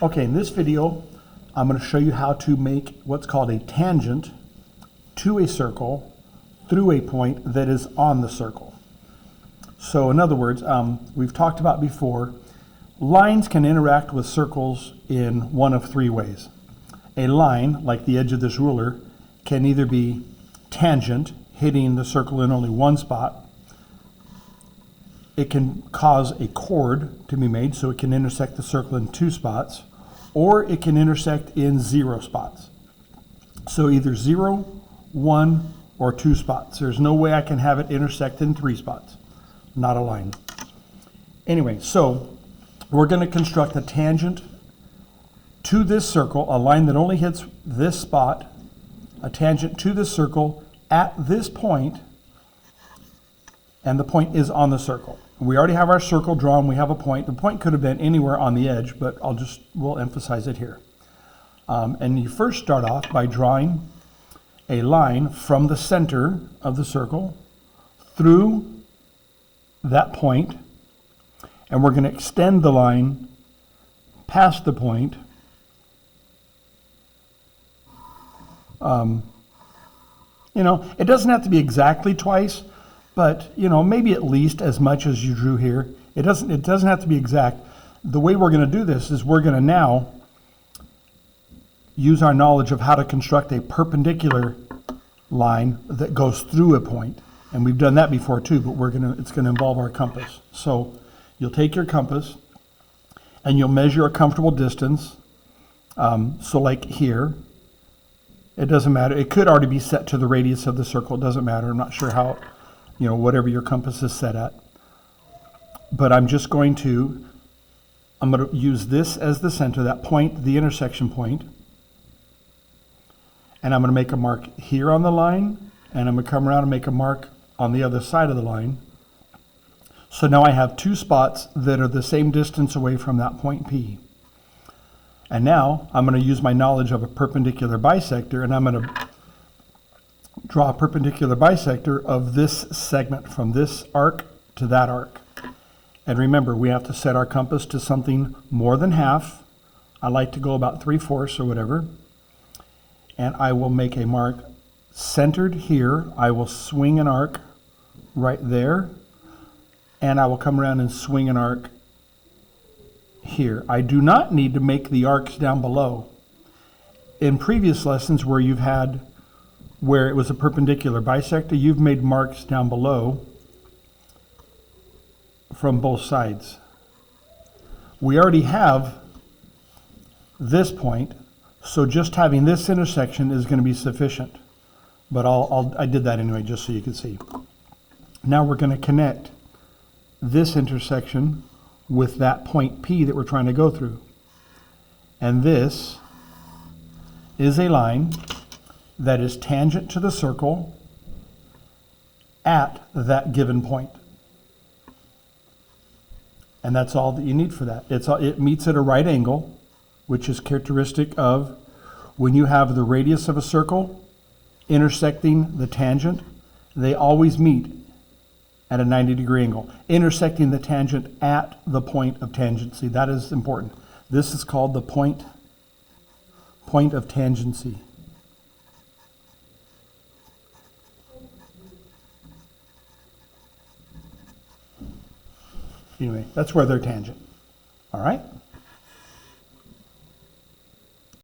Okay, in this video, I'm going to show you how to make what's called a tangent to a circle through a point that is on the circle. So in other words, we've talked about before, lines can interact with circles in one of three ways. A line, like the edge of this ruler, can either be tangent, hitting the circle in only one spot. It can cause a chord to be made, so it can intersect the circle in two spots, or it can intersect in 0 spots. So either 0, 1, or 2 spots. There's no way I can have it intersect in 3 spots. Not a line. Anyway, so we're going to construct a tangent to this circle, a line that only hits this spot, a tangent to this circle at this point, and the point is on the circle. We already have our circle drawn, we have a point. The point could have been anywhere on the edge, but we'll emphasize it here. And you first start off by drawing a line from the center of the circle through that point, and we're going to extend the line past the point. It doesn't have to be exactly twice, but maybe at least as much as you drew here. It doesn't have to be exact. The way we're going to do this is we're going to now use our knowledge of how to construct a perpendicular line that goes through a point. And we've done that before too, but it's going to involve our compass. So you'll take your compass and you'll measure a comfortable distance. So like here, it doesn't matter. It could already be set to the radius of the circle. It doesn't matter. I'm not sure how, whatever your compass is set at. But I'm going to use this as the center, that point, the intersection point. And I'm going to make a mark here on the line, and I'm going to come around and make a mark on the other side of the line. So now I have 2 spots that are the same distance away from that point P. And now I'm going to use my knowledge of a perpendicular bisector, and I'm going to draw a perpendicular bisector of this segment from this arc to that arc. And remember, we have to set our compass to something more than half. I like to go about 3/4 or whatever. And I will make a mark centered here. I will swing an arc right there, and I will come around and swing an arc here. I do not need to make the arcs down below. In previous lessons where it was a perpendicular bisector, you've made marks down below from both sides. We already have this point, so just having this intersection is going to be sufficient. But I did that anyway, just so you can see. Now we're going to connect this intersection with that point P that we're trying to go through. And this is a line that is tangent to the circle at that given point. And that's all that you need for that. It meets at a right angle, which is characteristic of when you have the radius of a circle intersecting the tangent, they always meet at a 90-degree angle, intersecting the tangent at the point of tangency. That is important. This is called the point of tangency. Anyway, that's where they're tangent. All right?